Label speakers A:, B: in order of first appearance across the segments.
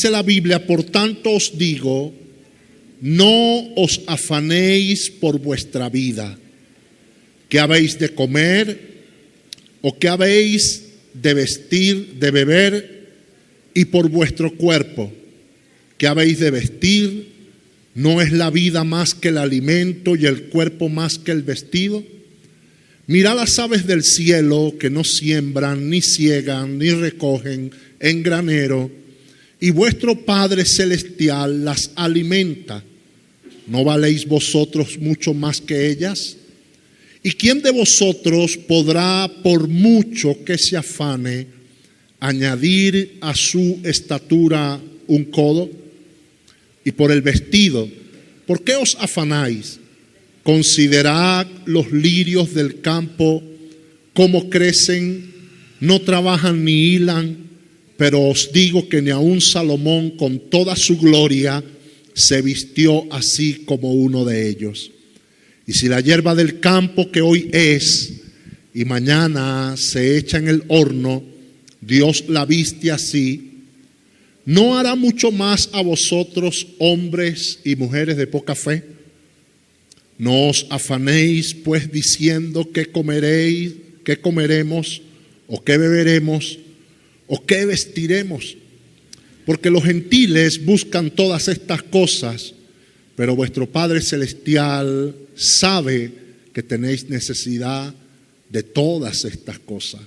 A: Dice la Biblia: por tanto os digo, no os afanéis por vuestra vida, qué habéis de comer o qué habéis de vestir, de beber, y por vuestro cuerpo, qué habéis de vestir. ¿No es la vida más que el alimento y el cuerpo más que el vestido? Mirad las aves del cielo, que no siembran, ni siegan, ni recogen en granero, y vuestro Padre celestial las alimenta. ¿No valéis vosotros mucho más que ellas? ¿Y quién de vosotros podrá, por mucho que se afane, añadir a su estatura un codo? Y por el vestido, ¿por qué os afanáis? Considerad los lirios del campo, cómo crecen, no trabajan ni hilan, pero os digo que ni aun Salomón con toda su gloria se vistió así como uno de ellos. Y si la hierba del campo, que hoy es y mañana se echa en el horno, Dios la viste así, ¿no hará mucho más a vosotros, hombres y mujeres de poca fe? No os afanéis pues diciendo qué comeréis, qué comeremos, o qué beberemos, o qué vestiremos, porque los gentiles buscan todas estas cosas, pero vuestro Padre celestial sabe que tenéis necesidad de todas estas cosas.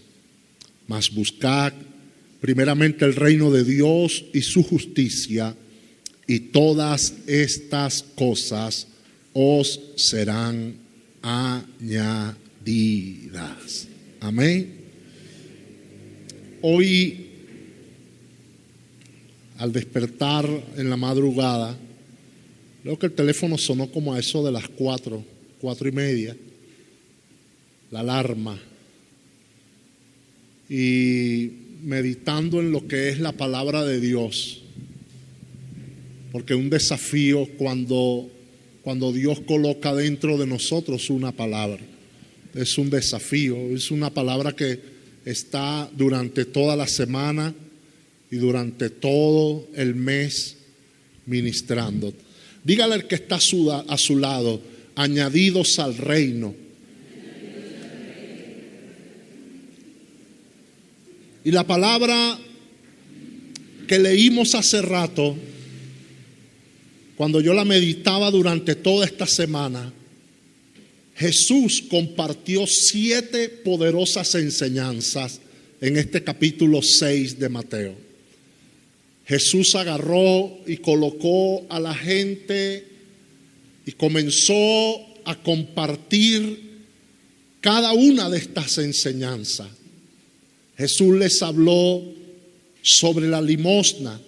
A: Mas buscad primeramente el reino de Dios y su justicia, y todas estas cosas os serán añadidas. Amén. Hoy, al despertar en la madrugada, creo que el teléfono sonó como a eso de las 4:30, la alarma. Y meditando en lo que es la palabra de Dios, porque un desafío cuando Dios coloca dentro de nosotros una palabra, es un desafío, es una palabra que está durante toda la semana y durante todo el mes ministrando. Dígale al que está a su lado: añadidos al reino. Y la palabra que leímos hace rato, cuando yo la meditaba durante toda esta semana, Jesús compartió 7 poderosas enseñanzas en este capítulo 6 de Mateo. Jesús agarró y colocó a la gente y comenzó a compartir cada una de estas enseñanzas. Jesús les habló sobre la limosna,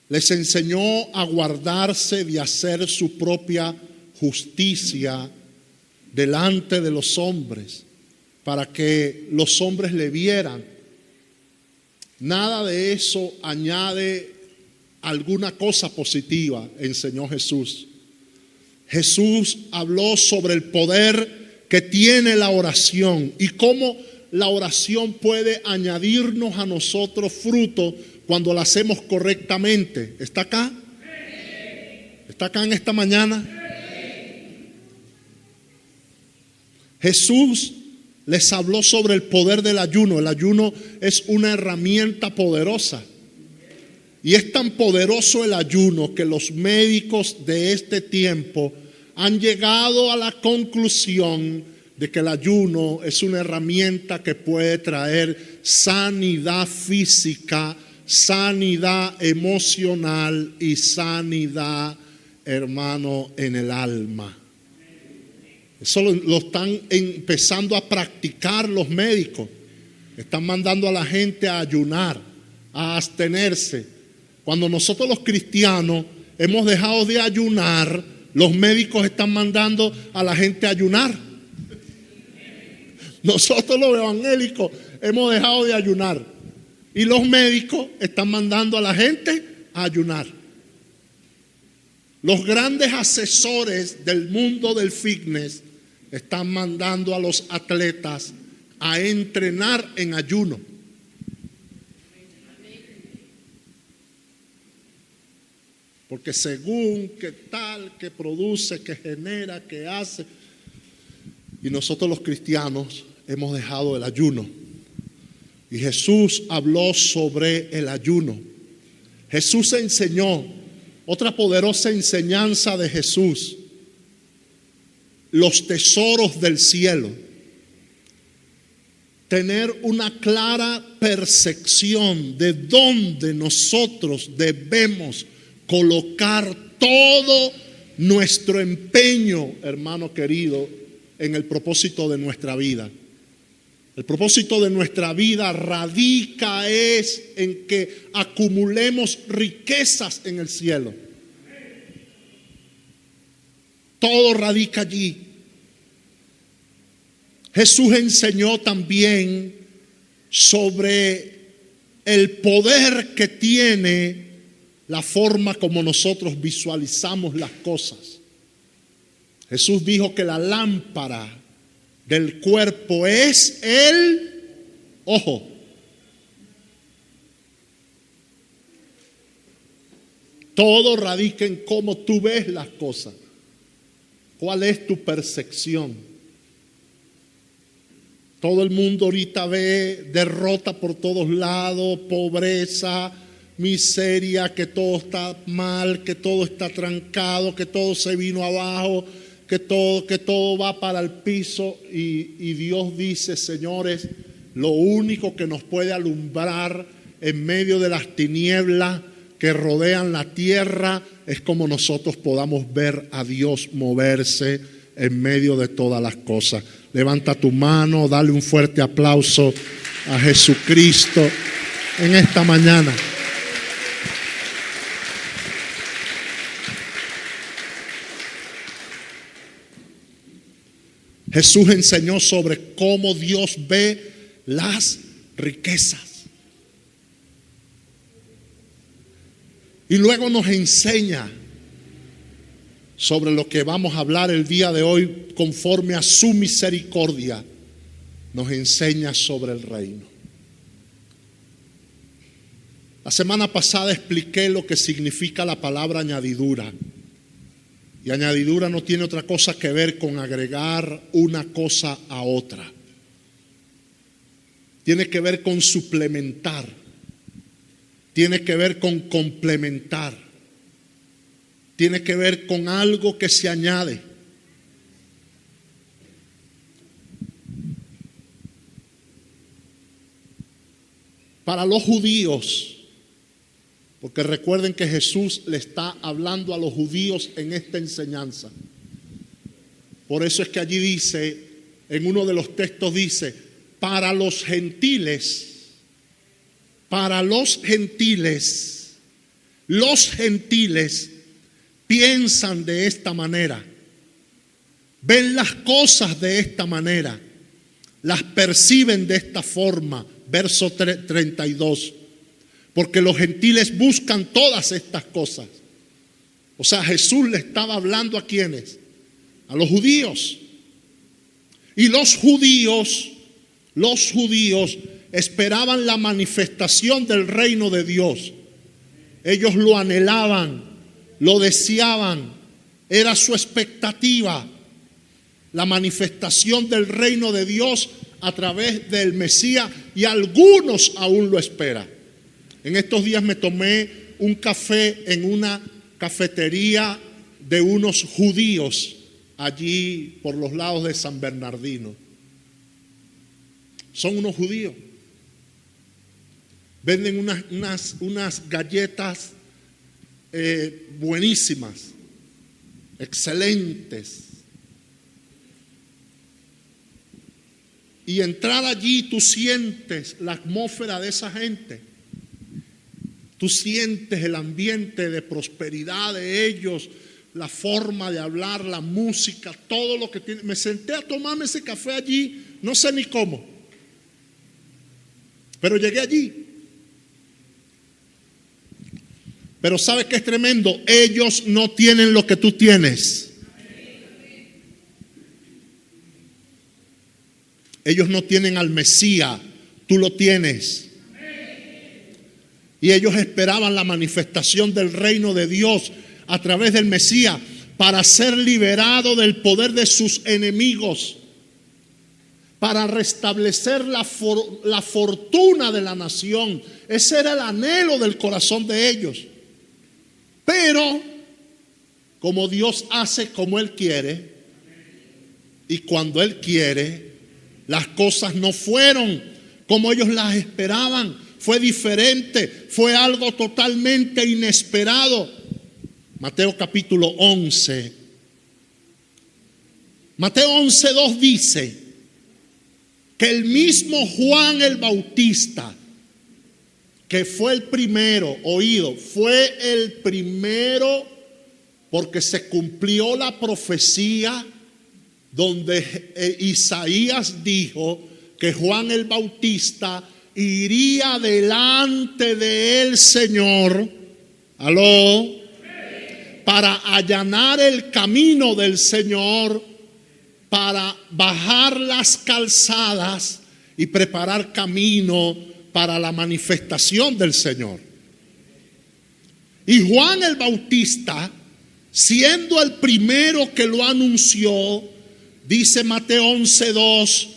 A: les enseñó a guardarse de hacer su propia justicia delante de los hombres, para que los hombres le vieran. Nada de eso añade alguna cosa positiva, enseñó Jesús. Jesús habló sobre el poder que tiene la oración y cómo la oración puede añadirnos a nosotros fruto cuando la hacemos correctamente. ¿Está acá? ¿Está acá en esta mañana? Jesús les habló sobre el poder del ayuno. El ayuno es una herramienta poderosa. Y es tan poderoso el ayuno que los médicos de este tiempo han llegado a la conclusión de que el ayuno es una herramienta que puede traer sanidad física, sanidad emocional y sanidad, hermano, en el alma. Eso lo están empezando a practicar los médicos. Están mandando a la gente a ayunar, a abstenerse. Cuando nosotros los cristianos hemos dejado de ayunar, los médicos están mandando a la gente a ayunar. Nosotros los evangélicos hemos dejado de ayunar y los médicos están mandando a la gente a ayunar. Los grandes asesores del mundo del fitness están mandando a los atletas a entrenar en ayuno. porque según que tal, que produce, que genera, que hace. Y nosotros los cristianos hemos dejado el ayuno. Y Jesús habló sobre el ayuno. Jesús enseñó, otra poderosa enseñanza de Jesús, los tesoros del cielo. Tener una clara percepción de dónde nosotros debemos colocar todo nuestro empeño, hermano querido, en el propósito de nuestra vida. El propósito de nuestra vida radica en que acumulemos riquezas en el cielo. Todo radica allí. Jesús enseñó también sobre el poder que tiene la forma como nosotros visualizamos las cosas. Jesús dijo que la lámpara del cuerpo es el ojo. Todo radica en cómo tú ves las cosas. ¿Cuál es tu percepción? Todo el mundo ahorita ve derrota por todos lados, pobreza, miseria, que todo está mal, que todo está trancado, que todo se vino abajo, que todo va para el piso. Y Dios dice, señores, lo único que nos puede alumbrar en medio de las tinieblas que rodean la tierra es como nosotros podamos ver a Dios moverse en medio de todas las cosas. Levanta tu mano, dale un fuerte aplauso a Jesucristo en esta mañana. Jesús enseñó sobre cómo Dios ve las riquezas. Y luego nos enseña sobre lo que vamos a hablar el día de hoy, conforme a su misericordia, nos enseña sobre el reino. La semana pasada expliqué lo que significa la palabra añadidura. Y añadidura no tiene otra cosa que ver con agregar una cosa a otra. Tiene que ver con suplementar. Tiene que ver con complementar. Tiene que ver con algo que se añade. Para los judíos, porque recuerden que Jesús le está hablando a los judíos en esta enseñanza. Por eso es que allí dice, en uno de los textos dice, para los gentiles, los gentiles piensan de esta manera, ven las cosas de esta manera, las perciben de esta forma. Verso 32. Porque los gentiles buscan todas estas cosas. O sea, Jesús le estaba hablando ¿a quiénes? A los judíos. Y los judíos esperaban la manifestación del reino de Dios. Ellos lo anhelaban, lo deseaban, era su expectativa, la manifestación del reino de Dios a través del Mesías, y algunos aún lo esperan. En estos días me tomé un café en una cafetería de unos judíos allí por los lados de San Bernardino. Son unos judíos. Venden unas galletas buenísimas, excelentes. Y entrar allí, tú sientes la atmósfera de esa gente. Tú sientes el ambiente de prosperidad de ellos, la forma de hablar, la música, todo lo que tiene. Me senté a tomarme ese café allí, no sé ni cómo, pero llegué allí. Pero ¿sabes qué es tremendo? Ellos no tienen lo que tú tienes. Ellos no tienen al Mesías, tú lo tienes. Y ellos esperaban la manifestación del reino de Dios a través del Mesías para ser liberado del poder de sus enemigos, para restablecer la fortuna de la nación. Ese era el anhelo del corazón de ellos. Pero como Dios hace como Él quiere, y cuando Él quiere, las cosas no fueron como ellos las esperaban. Fue diferente, fue algo totalmente inesperado. Mateo capítulo 11. Mateo 11:2 dice que el mismo Juan el Bautista, que fue el primero, fue el primero porque se cumplió la profecía donde Isaías dijo que Juan el Bautista iría delante del Señor, para allanar el camino del Señor, para bajar las calzadas y preparar camino para la manifestación del Señor. Y Juan el Bautista, siendo el primero que lo anunció, dice Mateo 11:2,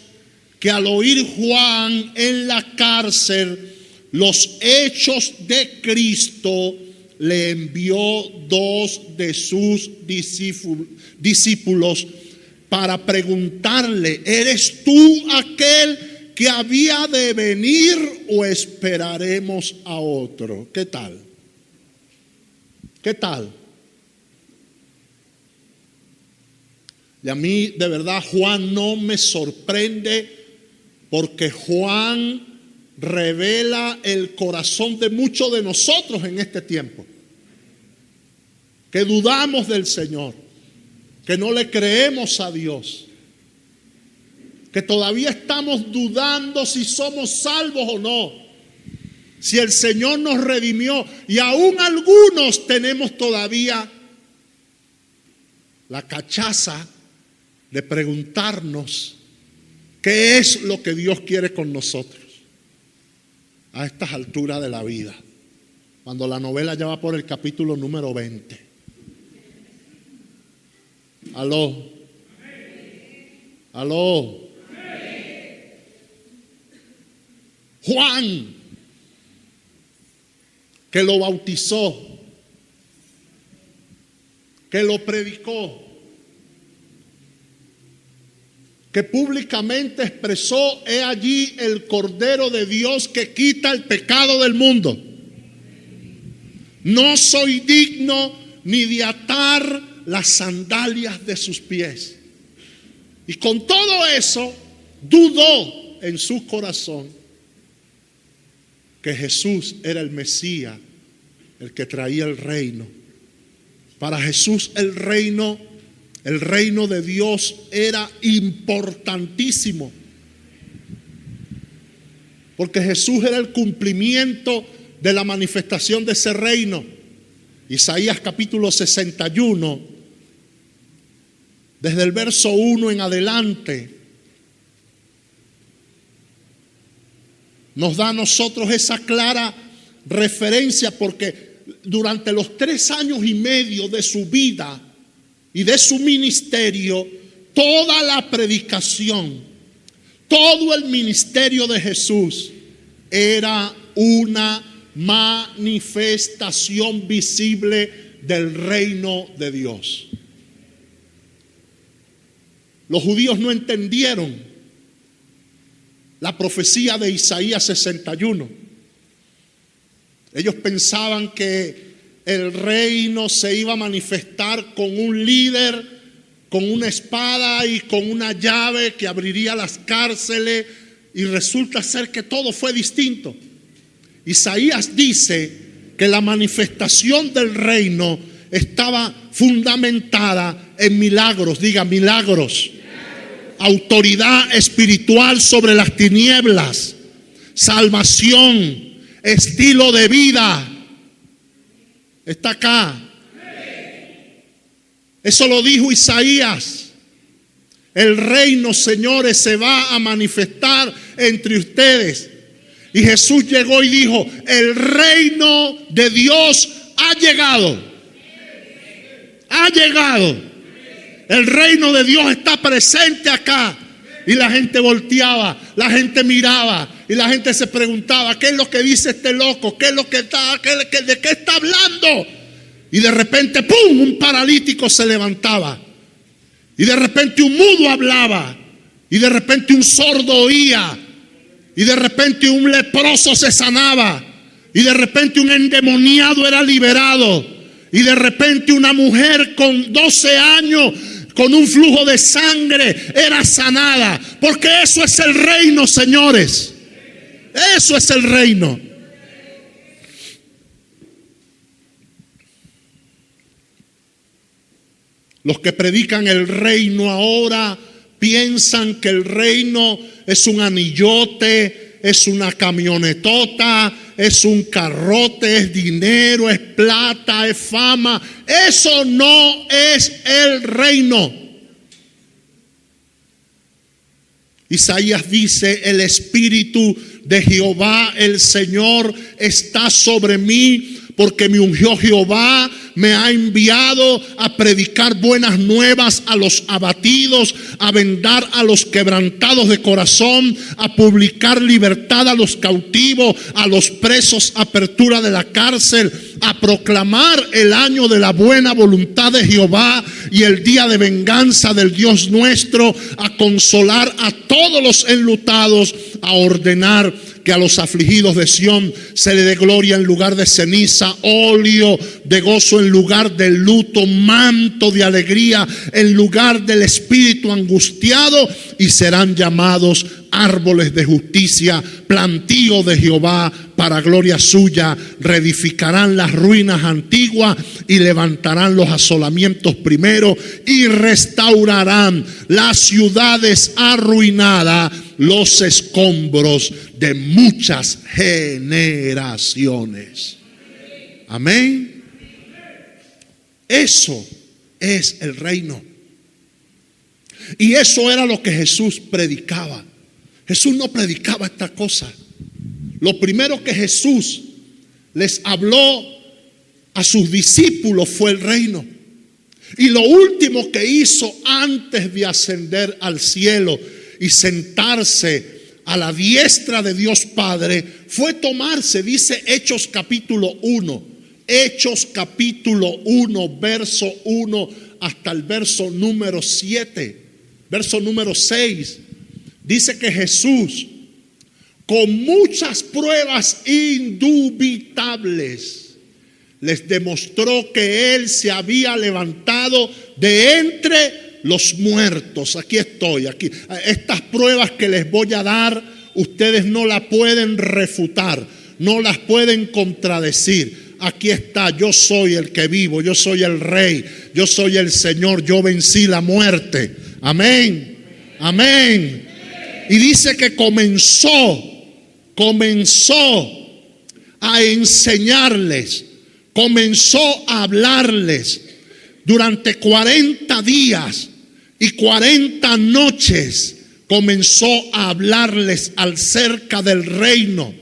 A: que al oír Juan en la cárcel los hechos de Cristo, le envió 2 de sus discípulos para preguntarle: ¿eres tú aquel que había de venir o esperaremos a otro? ¿Qué tal? ¿Qué tal? Y a mí de verdad Juan no me sorprende, porque Juan revela el corazón de muchos de nosotros en este tiempo, que dudamos del Señor, que no le creemos a Dios, que todavía estamos dudando si somos salvos o no, si el Señor nos redimió, y aún algunos tenemos todavía la cachaza de preguntarnos qué es lo que Dios quiere con nosotros a estas alturas de la vida, cuando la novela ya va por el capítulo número 20. Aló. Juan, que lo bautizó, que lo predicó, que públicamente expresó: he allí el Cordero de Dios que quita el pecado del mundo. No soy digno ni de atar las sandalias de sus pies. Y con todo eso dudó en su corazón que Jesús era el Mesías, el que traía el reino. Para Jesús el reino de Dios era importantísimo, porque Jesús era el cumplimiento de la manifestación de ese reino. Isaías capítulo 61, desde el verso 1 en adelante, nos da a nosotros esa clara referencia, porque durante los 3 años y medio de su vida y de su ministerio, toda la predicación, todo el ministerio de Jesús era una manifestación visible del reino de Dios. Los judíos no entendieron la profecía de Isaías 61. Ellos pensaban que el reino se iba a manifestar con un líder, con una espada y con una llave que abriría las cárceles, y resulta ser que todo fue distinto. Isaías dice que la manifestación del reino estaba fundamentada en milagros. Diga, milagros. Autoridad espiritual sobre las tinieblas, salvación, estilo de vida. Está acá. Eso lo dijo Isaías. El reino, señores, se va a manifestar entre ustedes. Y Jesús llegó y dijo: el reino de Dios ha llegado. Ha llegado. El reino de Dios está presente acá. Y la gente volteaba, la gente miraba y la gente se preguntaba: ¿qué es lo que dice este loco? ¿Qué es lo que está, de qué está hablando? Y de repente, ¡pum!, un paralítico se levantaba. Y de repente un mudo hablaba. Y de repente un sordo oía. Y de repente un leproso se sanaba. Y de repente un endemoniado era liberado. Y de repente una mujer con 12 años, con un flujo de sangre, era sanada. Porque eso es el reino, señores. Eso es el reino. Los que predican el reino ahora piensan que el reino es un anillote, es una camionetota, es un carrote, es dinero, es plata, es fama. Eso no es el reino. Isaías dice: el Espíritu de Jehová el Señor está sobre mí, porque me ungió Jehová, me ha enviado a predicar buenas nuevas a los abatidos, a vendar a los quebrantados de corazón, a publicar libertad a los cautivos, a los presos apertura de la cárcel, a proclamar el año de la buena voluntad de Jehová y el día de venganza del Dios nuestro, a consolar a todos los enlutados, a ordenar que a los afligidos de Sión se le dé gloria en lugar de ceniza, óleo de gozo en lugar de luto, manto de alegría en lugar del espíritu angustiado, y serán llamados árboles de justicia, plantío de Jehová para gloria suya. Reedificarán las ruinas antiguas y levantarán los asolamientos primeros y restaurarán las ciudades arruinadas, los escombros de muchas generaciones. Amén. Eso es el reino. Y eso era lo que Jesús predicaba. Jesús no predicaba esta cosa. Lo primero que Jesús les habló a sus discípulos fue el reino. Y lo último que hizo antes de ascender al cielo y sentarse a la diestra de Dios Padre fue tomarse, dice Hechos capítulo 1, Hechos capítulo 1, verso 1 hasta el verso número 7, verso número 6. Dice que Jesús, con muchas pruebas indubitables, les demostró que Él se había levantado de entre los muertos. Aquí estoy, aquí. Estas pruebas que les voy a dar, ustedes no las pueden refutar, no las pueden contradecir. Aquí está: yo soy el que vivo, yo soy el Rey, yo soy el Señor, yo vencí la muerte. Amén, amén. Y dice que comenzó a enseñarles, comenzó a hablarles durante 40 días y 40 noches. Comenzó a hablarles acerca del reino.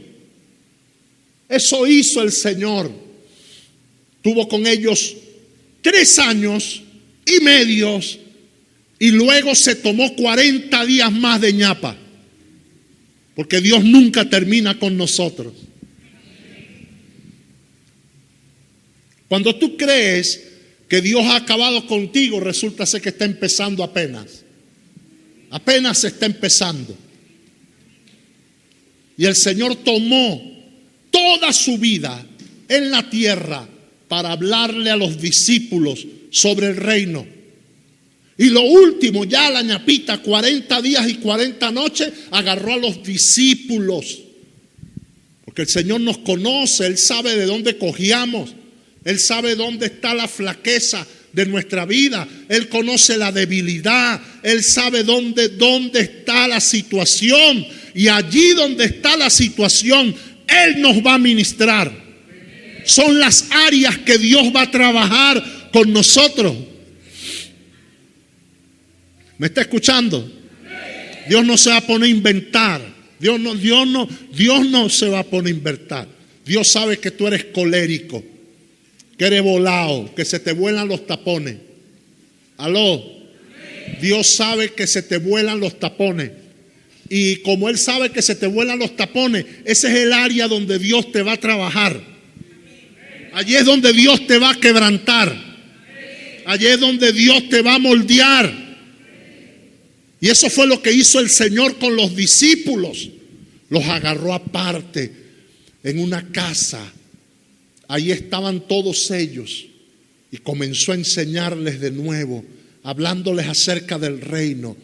A: Eso hizo el Señor. Tuvo con ellos 3 años y medio y luego se tomó 40 días más de ñapa, porque Dios nunca termina con nosotros. Cuando tú crees que Dios ha acabado contigo, resulta ser que está empezando apenas. Apenas se está empezando. Y el Señor tomó toda su vida en la tierra para hablarle a los discípulos sobre el reino. Y lo último, ya la ñapita, 40 días y 40 noches, agarró a los discípulos. Porque el Señor nos conoce, Él sabe de dónde cogíamos, Él sabe dónde está la flaqueza de nuestra vida, Él conoce la debilidad, Él sabe dónde está la situación, y allí donde está la situación, Él nos va a ministrar. Son las áreas que Dios va a trabajar con nosotros. ¿Me está escuchando? Dios no se va a poner a inventar. Dios no se va a poner a inventar. Dios sabe que tú eres colérico, que eres volado, que se te vuelan los tapones. Aló. Dios sabe que se te vuelan los tapones. Y como Él sabe que se te vuelan los tapones, ese es el área donde Dios te va a trabajar. Allí es donde Dios te va a quebrantar. Allí es donde Dios te va a moldear. Y eso fue lo que hizo el Señor con los discípulos. Los agarró aparte en una casa. Ahí estaban todos ellos. Y comenzó a enseñarles de nuevo, hablándoles acerca del reino.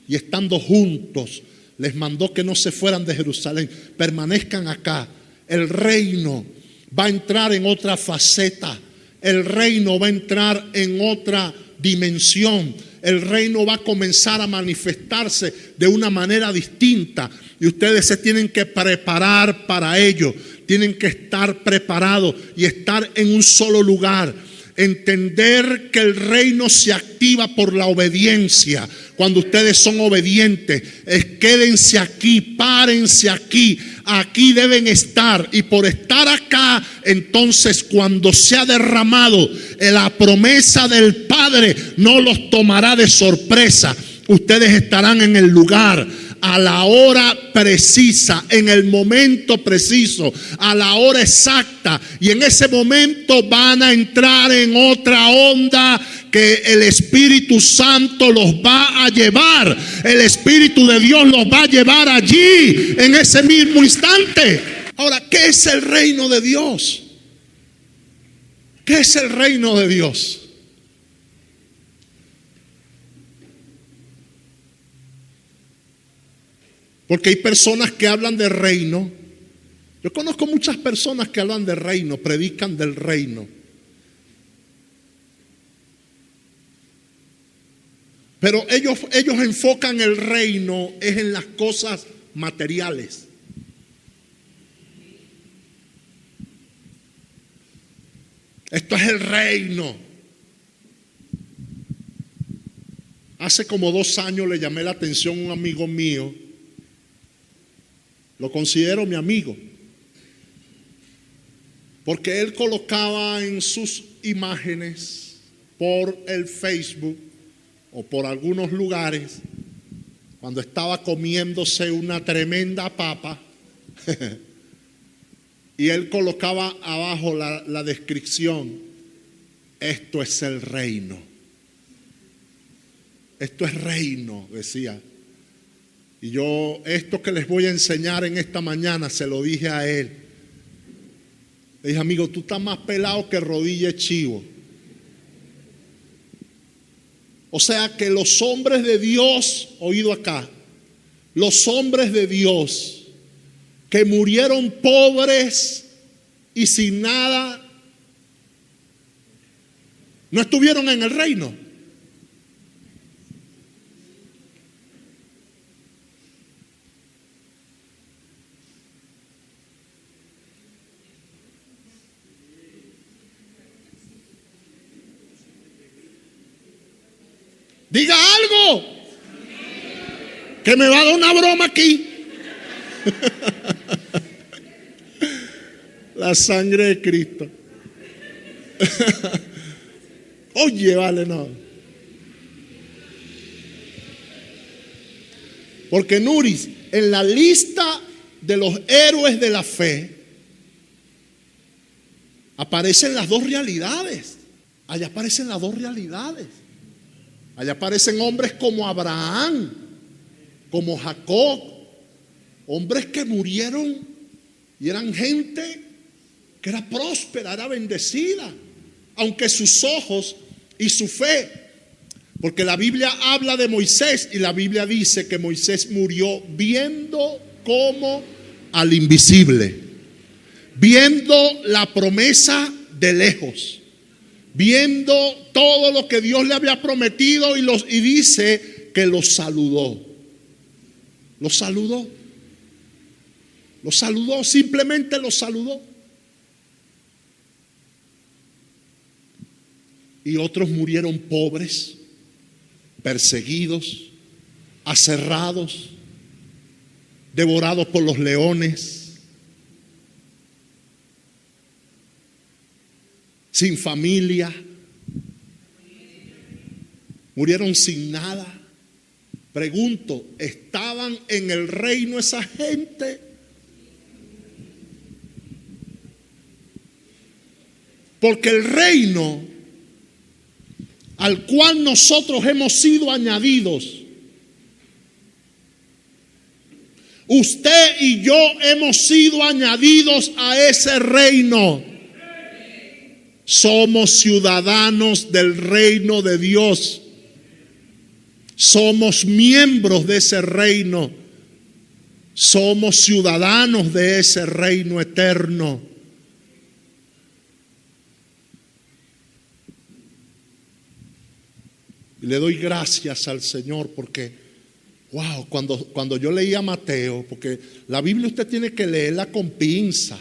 A: Y estando juntos, les mandó que no se fueran de Jerusalén, permanezcan acá. El reino va a entrar en otra faceta. El reino va a entrar en otra dimensión. El reino va a comenzar a manifestarse de una manera distinta. Y ustedes se tienen que preparar para ello. Tienen que estar preparados y estar en un solo lugar. Entender que el reino se activa por la obediencia. Cuando ustedes son obedientes, quédense aquí, párense aquí. Aquí deben estar, y por estar acá, entonces cuando se ha derramado la promesa del Padre, no los tomará de sorpresa. Ustedes estarán en el lugar, a la hora precisa, en el momento preciso, a la hora exacta, y en ese momento van a entrar en otra onda que el Espíritu Santo los va a llevar. El Espíritu de Dios los va a llevar allí en ese mismo instante. Ahora, ¿qué es el reino de Dios? ¿Qué es el reino de Dios? Porque hay personas que hablan de reino. Yo conozco muchas personas que hablan de reino, predican del reino. Pero ellos enfocan el reino es en las cosas materiales. Esto es el reino. Hace como 2 años le llamé la atención a un amigo mío. Lo considero mi amigo. Porque él colocaba en sus imágenes por el Facebook o por algunos lugares, cuando estaba comiéndose una tremenda papa, y él colocaba abajo la descripción: esto es el reino. Esto es reino, decía. Y yo, esto que les voy a enseñar en esta mañana, se lo dije a él. Le dije: amigo, tú estás más pelado que rodilla de chivo. O sea que los hombres de Dios, oído acá, los hombres de Dios que murieron pobres y sin nada, no estuvieron en el reino. Diga algo, que me va a dar una broma aquí. La sangre de Cristo. Oye, vale, no. Porque Nuris, en la lista de los héroes de la fe, aparecen las dos realidades. Allá aparecen las dos realidades. Allá aparecen hombres como Abraham, como Jacob, hombres que murieron y eran gente que era próspera, era bendecida, aunque sus ojos y su fe, porque la Biblia habla de Moisés y la Biblia dice que Moisés murió viendo como al invisible, viendo la promesa de lejos, viendo todo lo que Dios le había prometido, y dice que los saludó. Los saludó. Los saludó, simplemente los saludó. Y otros murieron pobres, perseguidos, aserrados, devorados por los leones, sin familia, murieron sin nada. Pregunto, ¿estaban en el reino esa gente? Porque el reino al cual nosotros hemos sido añadidos, usted y yo hemos sido añadidos a ese reino. Somos ciudadanos del reino de Dios. Somos miembros de ese reino. Somos ciudadanos de ese reino eterno. Y le doy gracias al Señor porque, wow, cuando yo leía Mateo, porque la Biblia usted tiene que leerla con pinza.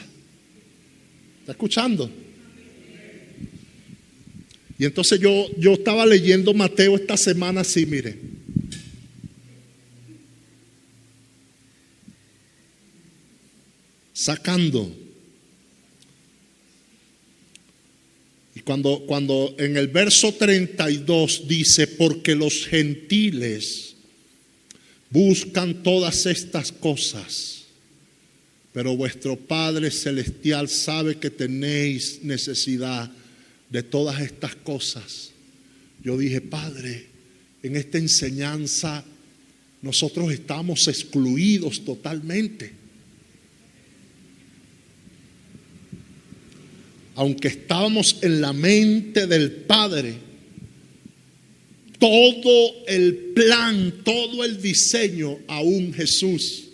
A: ¿Está escuchando? Y entonces yo estaba leyendo Mateo esta semana así, mire. Sacando. Y cuando en el verso 32 dice, porque los gentiles buscan todas estas cosas, pero vuestro Padre Celestial sabe que tenéis necesidad de todas estas cosas. Yo dije, Padre, en esta enseñanza nosotros estamos excluidos totalmente. Aunque estábamos en la mente del Padre, todo el plan, todo el diseño, aún Jesús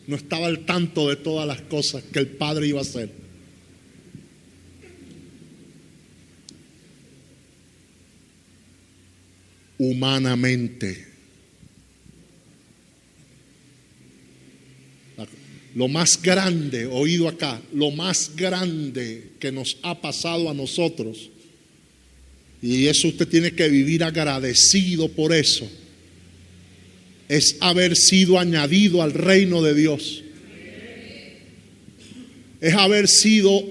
A: no estaba al tanto de todas las cosas que el Padre iba a hacer. Humanamente. Lo más grande, oído acá, lo más grande que nos ha pasado a nosotros, y eso usted tiene que vivir agradecido por eso, es haber sido añadido al reino de Dios. Es haber sido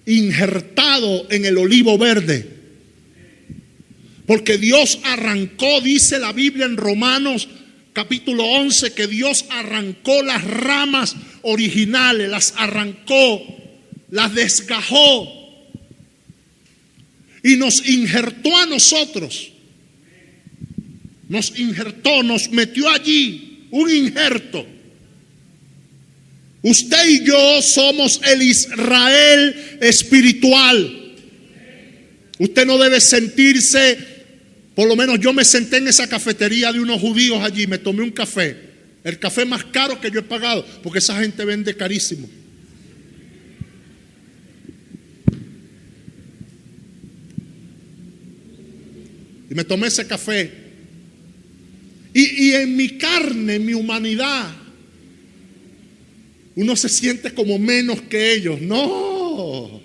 A: injertado en el olivo verde. Porque Dios arrancó, dice la Biblia en Romanos capítulo 11, que Dios arrancó las ramas originales, las arrancó, las desgajó y nos injertó a nosotros. Nos injertó, nos metió allí un injerto. Usted y yo somos el Israel espiritual. Usted no debe sentirse. Por lo menos yo me senté en esa cafetería de unos judíos allí, me tomé un café, el café más caro que yo he pagado, porque esa gente vende carísimo. Y me tomé ese café. Y en mi carne, en mi humanidad, uno se siente como menos que ellos. No.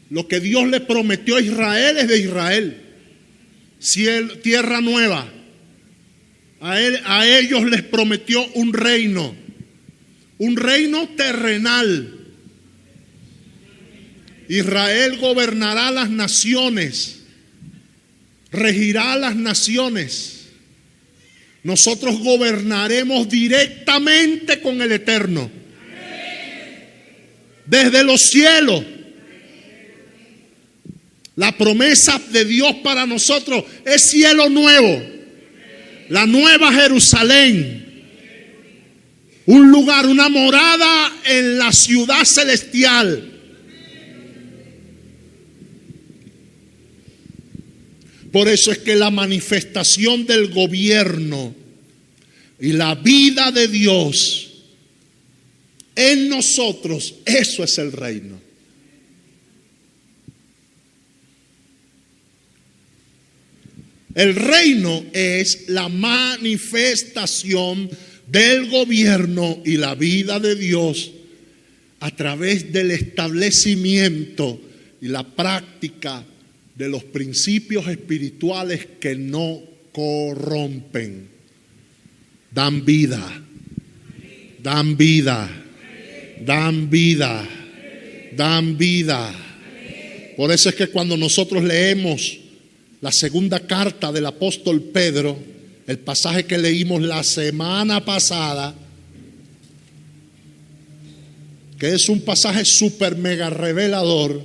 A: Lo que Dios le prometió a Israel es de Israel. Tierra nueva. A ellos les prometió un reino terrenal. Israel gobernará las naciones, regirá las naciones. Nosotros gobernaremos directamente con el Eterno, desde los cielos. La promesa de Dios para nosotros es cielo nuevo, la nueva Jerusalén, un lugar, una morada en la ciudad celestial. Por eso es que la manifestación del gobierno y la vida de Dios en nosotros, eso es el reino. El reino es la manifestación del gobierno y la vida de Dios a través del establecimiento y la práctica de los principios espirituales que no corrompen. Dan vida. Dan vida. Dan vida. Dan vida. Por eso es que cuando nosotros leemos la segunda carta del apóstol Pedro, el pasaje que leímos la semana pasada, que es un pasaje súper mega revelador,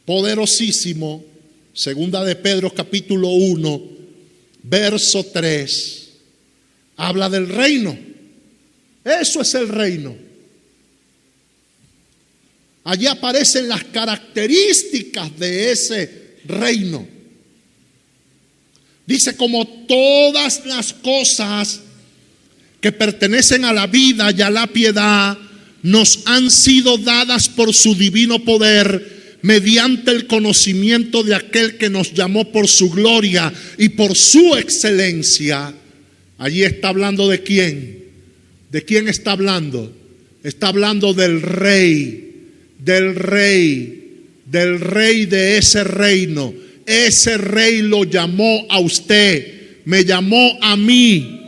A: poderosísimo, segunda de Pedro capítulo 1, verso 3, habla del reino. Eso es el reino. Allí aparecen las características de ese reino. Dice: como todas las cosas que pertenecen a la vida y a la piedad nos han sido dadas por su divino poder, mediante el conocimiento de aquel que nos llamó por su gloria y por su excelencia. Allí está hablando de quién. ¿De quién está hablando? Está hablando del rey. Del rey de ese reino. Ese rey lo llamó a usted, me llamó a mí,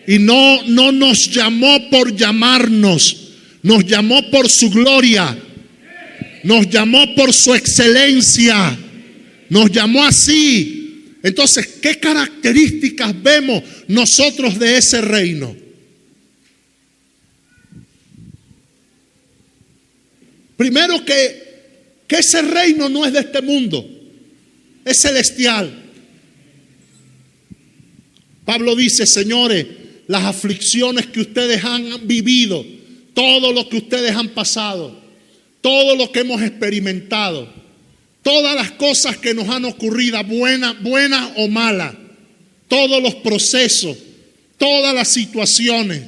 A: y no nos llamó por llamarnos, nos llamó por su gloria, nos llamó por su excelencia, nos llamó así. Entonces, ¿qué características vemos nosotros de ese reino? Primero, que ese reino no es de este mundo, es celestial. Pablo dice: señores, las aflicciones que ustedes han vivido, todo lo que ustedes han pasado, todo lo que hemos experimentado, todas las cosas que nos han ocurrido, buenas o malas, todos los procesos, todas las situaciones,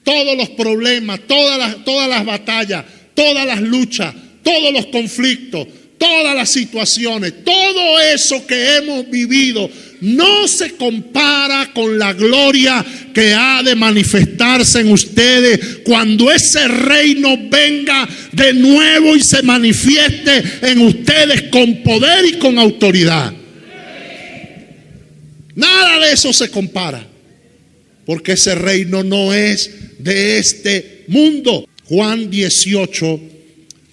A: todos los problemas, todas las batallas, todas las luchas, todos los conflictos, todas las situaciones, todo eso que hemos vivido no se compara con la gloria que ha de manifestarse en ustedes cuando ese reino venga de nuevo y se manifieste en ustedes con poder y con autoridad. Nada de eso se compara, porque ese reino no es de este mundo. Juan 18,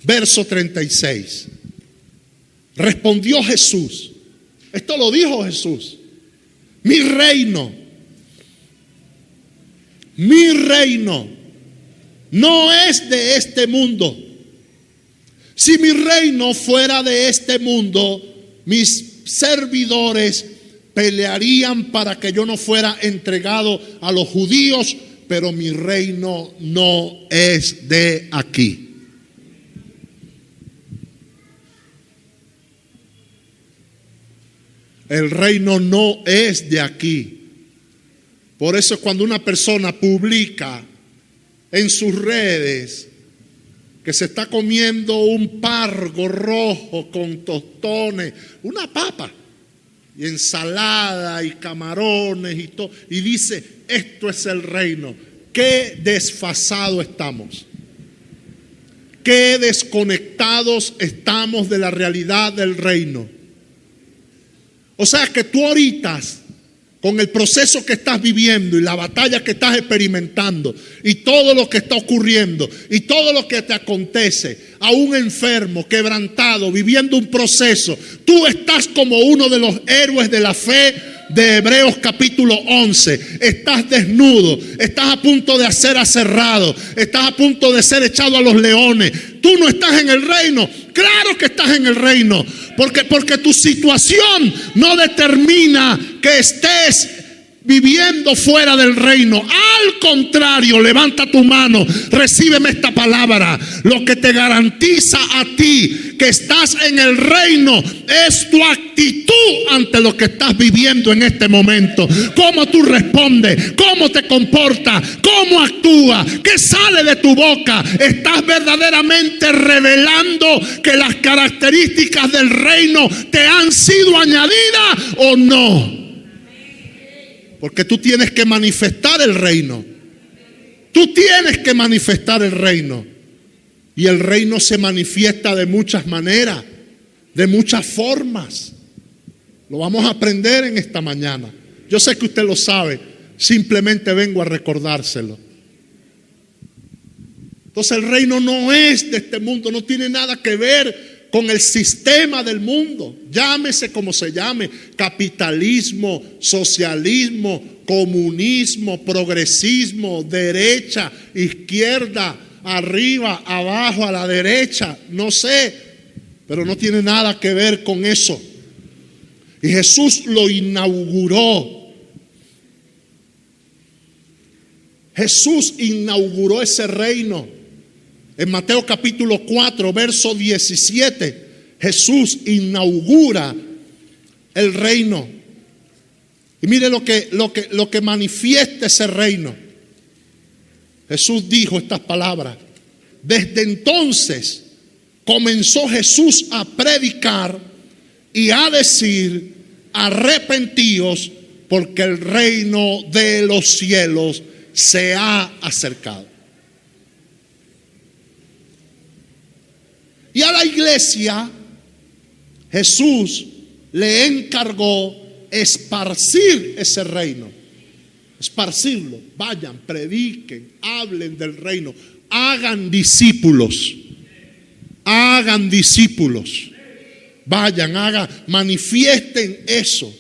A: verso 36. Respondió Jesús. Esto lo dijo Jesús: mi reino no es de este mundo. Si mi reino fuera de este mundo, mis servidores pelearían para que yo no fuera entregado a los judíos, pero mi reino no es de aquí. El reino no es de aquí. Por eso cuando una persona publica en sus redes que se está comiendo un pargo rojo con tostones, una papa y ensalada y camarones y todo, y dice: esto es el reino, qué desfasado estamos, qué desconectados estamos de la realidad del reino. O sea que tú ahorita, con el proceso que estás viviendo y la batalla que estás experimentando y todo lo que está ocurriendo y todo lo que te acontece, a un enfermo, quebrantado, viviendo un proceso, tú estás como uno de los héroes de la fe de Hebreos capítulo 11. Estás desnudo, estás a punto de ser aserrado, estás a punto de ser echado a los leones. Tú no estás en el reino. Claro que estás en el reino, porque tu situación no determina que estés viviendo fuera del reino. Al contrario, levanta tu mano, recíbeme esta palabra. Lo que te garantiza a ti que estás en el reino es tu actitud ante lo que estás viviendo en este momento. Cómo tú respondes, cómo te comportas, cómo actúas, qué sale de tu boca. Estás verdaderamente revelando que las características del reino te han sido añadidas o no. Porque tú tienes que manifestar el reino. Tú tienes que manifestar el reino. Y el reino se manifiesta de muchas maneras, de muchas formas. Lo vamos a aprender en esta mañana. Yo sé que usted lo sabe, simplemente vengo a recordárselo. Entonces el reino no es de este mundo, no tiene nada que ver con el sistema del mundo. Llámese como se llame: capitalismo, socialismo, comunismo, progresismo, derecha, izquierda, arriba, abajo, a la derecha, no sé, pero no tiene nada que ver con eso. Y Jesús lo inauguró. Jesús inauguró ese reino. En Mateo capítulo 4, verso 17, Jesús inaugura el reino. Y mire lo que manifiesta ese reino. Jesús dijo estas palabras. Desde entonces comenzó Jesús a predicar y a decir: arrepentíos, porque el reino de los cielos se ha acercado. Y a la iglesia Jesús le encargó esparcir ese reino. Esparcirlo. Vayan, prediquen, hablen del reino, hagan discípulos. Hagan discípulos. Vayan, hagan, manifiesten eso.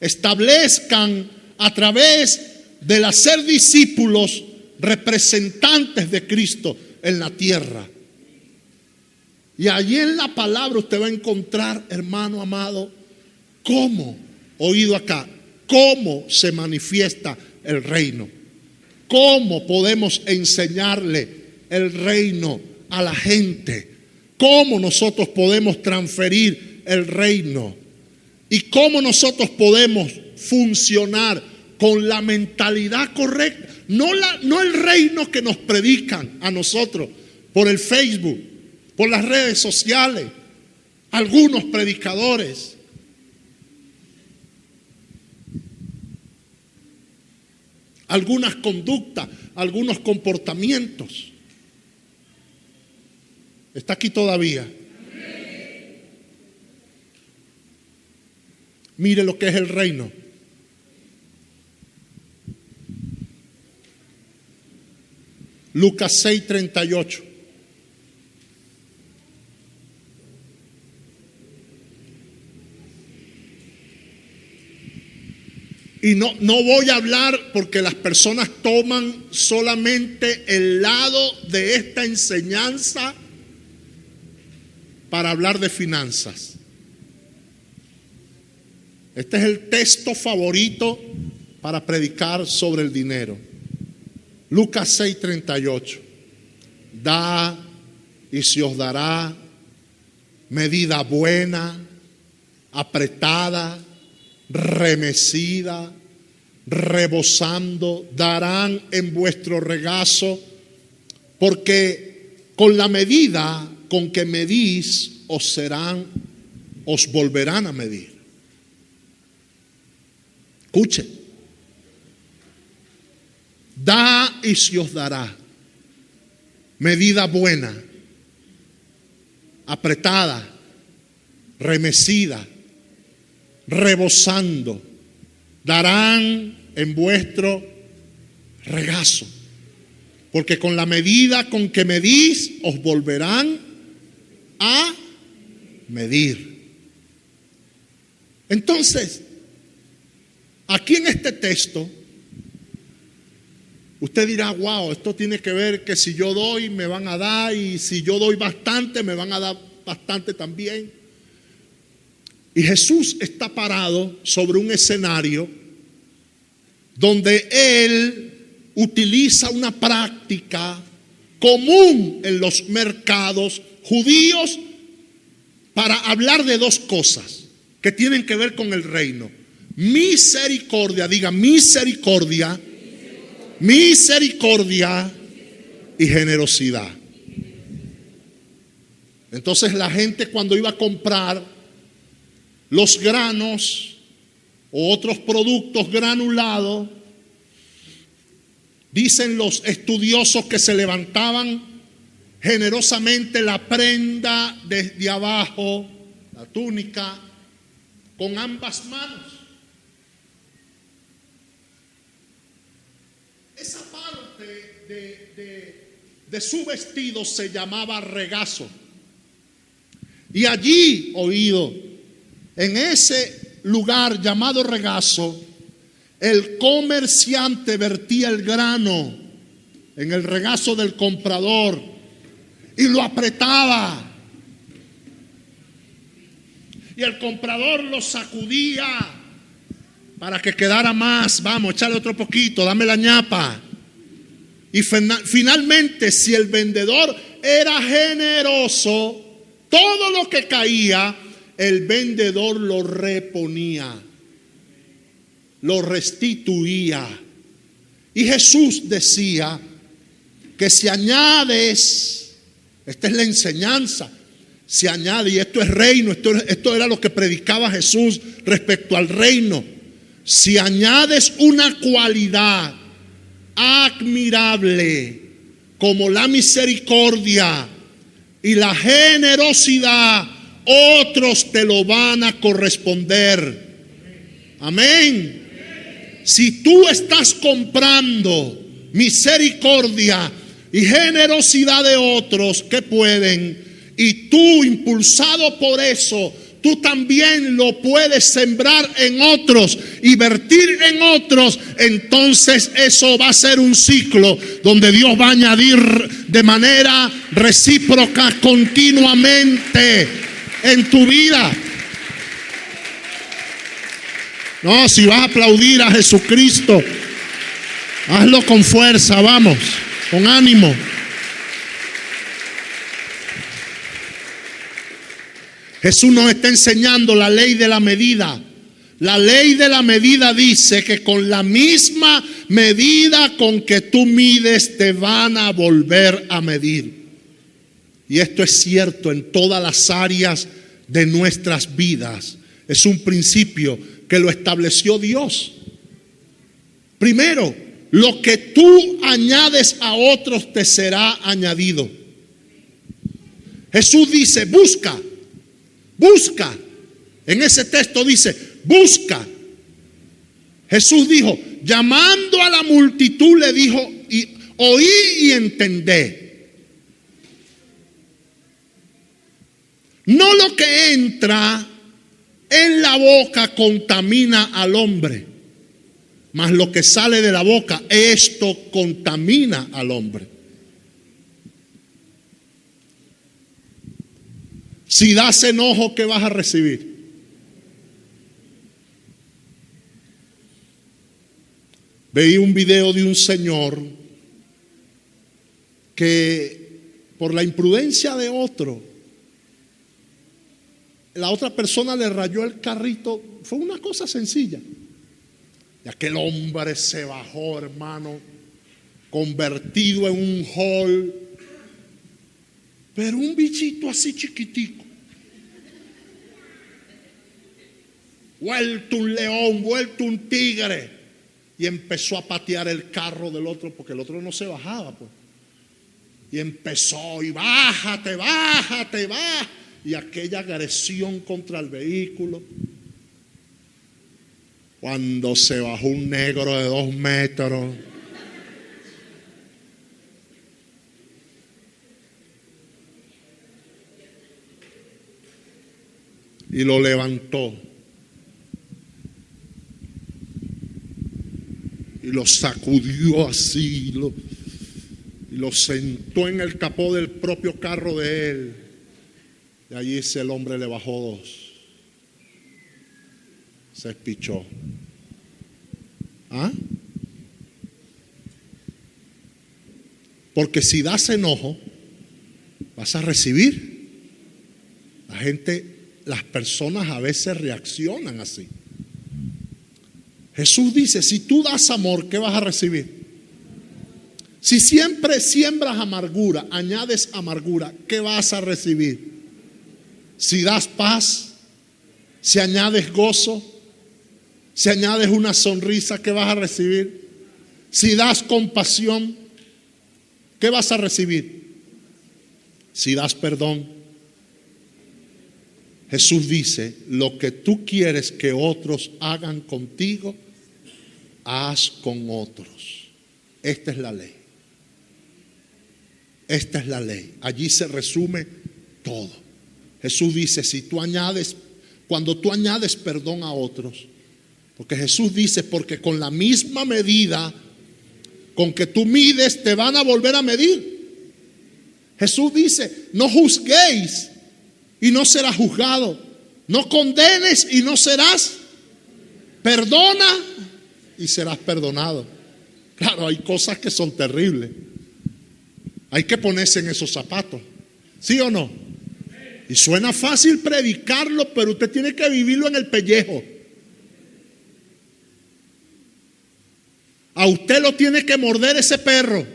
A: Establezcan a través del hacer discípulos representantes de Cristo en la tierra. Y allí en la palabra usted va a encontrar, hermano amado, cómo, oído acá, cómo se manifiesta el reino. Cómo podemos enseñarle el reino a la gente. Cómo nosotros podemos transferir el reino. Y cómo nosotros podemos funcionar con la mentalidad correcta. No el reino que nos predican a nosotros por el Facebook, por las redes sociales, algunos predicadores. Algunas conductas, algunos comportamientos. ¿Está aquí todavía? Mire lo que es el reino. Lucas 6:38. Y no voy a hablar porque las personas toman solamente el lado de esta enseñanza para hablar de finanzas. Este es el texto favorito para predicar sobre el dinero. Lucas 6:38. Da y se os dará medida buena, apretada, remecida, rebosando, darán en vuestro regazo, porque con la medida con que medís os volverán a medir. Escuchen. Da y se os dará medida buena, apretada, remecida, rebosando, darán en vuestro regazo, porque con la medida con que medís os volverán a medir. Entonces, aquí en este texto usted dirá: wow, esto tiene que ver que si yo doy me van a dar, y si yo doy bastante me van a dar bastante también. Y Jesús está parado sobre un escenario donde Él utiliza una práctica común en los mercados judíos para hablar de dos cosas que tienen que ver con el reino: misericordia, diga misericordia, misericordia y generosidad. Entonces la gente, cuando iba a comprar los granos o otros productos granulados, dicen los estudiosos que se levantaban generosamente la prenda desde abajo, la túnica, con ambas manos. Esa parte de su vestido se llamaba regazo. Y allí, oído, en ese lugar llamado regazo, el comerciante vertía el grano en el regazo del comprador y lo apretaba. Y el comprador lo sacudía para que quedara más. Vamos, échale otro poquito, dame la ñapa. Y finalmente, si el vendedor era generoso, todo lo que caía, el vendedor lo reponía, lo restituía. Y Jesús decía que si añades, esta es la enseñanza, si añade, y esto es reino, esto era lo que predicaba Jesús respecto al reino. Si añades una cualidad admirable como la misericordia y la generosidad, otros te lo van a corresponder. Amén. Si tú estás comprando misericordia y generosidad de otros que pueden, y tú, impulsado por eso, tú también lo puedes sembrar en otros y vertir en otros, entonces eso va a ser un ciclo donde Dios va a añadir de manera recíproca continuamente en tu vida. No, si vas a aplaudir a Jesucristo, hazlo con fuerza, vamos, con ánimo. Jesús nos está enseñando la ley de la medida. La ley de la medida dice que con la misma medida con que tú mides te van a volver a medir. Y esto es cierto en todas las áreas de nuestras vidas. Es un principio que lo estableció Dios. Primero, lo que tú añades a otros te será añadido. Jesús dice, busca. Busca. En ese texto dice, busca. Jesús dijo, llamando a la multitud le dijo, oí y entendé. No lo que entra en la boca contamina al hombre, mas lo que sale de la boca, esto contamina al hombre. Si das enojo, ¿qué vas a recibir? Veí un video de un señor que por la imprudencia de otro, la otra persona le rayó el carrito. Fue una cosa sencilla. Y aquel hombre se bajó, hermano, convertido en un hall. Pero un bichito así chiquitico, vuelto un león, vuelto un tigre, y empezó a patear el carro del otro, porque el otro no se bajaba, pues. Y empezó, y bájate, bájate, bájate, y aquella agresión contra el vehículo. Cuando se bajó un negro de 2 metros, y lo levantó y lo sacudió así y lo sentó en el capó del propio carro de él. Y allí ese el hombre le bajó 2. Se espichó. ¿Ah? Porque si das enojo, vas a recibir. Las personas a veces reaccionan así. Jesús dice, si tú das amor, ¿qué vas a recibir? Si siempre siembras amargura, añades amargura, ¿qué vas a recibir? Si das paz, si añades gozo, si añades una sonrisa, ¿qué vas a recibir? Si das compasión, ¿qué vas a recibir? Si das perdón, Jesús dice, lo que tú quieres que otros hagan contigo, haz con otros. Esta es la ley. Esta es la ley. Allí se resume todo. Jesús dice, cuando tú añades perdón a otros, porque Jesús dice, porque con la misma medida con que tú mides, te van a volver a medir. Jesús dice, no juzguéis y no serás juzgado. No condenes y no serás. Perdona y serás perdonado. Claro, hay cosas que son terribles. Hay que ponerse en esos zapatos. ¿Sí o no? Y suena fácil predicarlo, pero usted tiene que vivirlo en el pellejo. A usted lo tiene que morder ese perro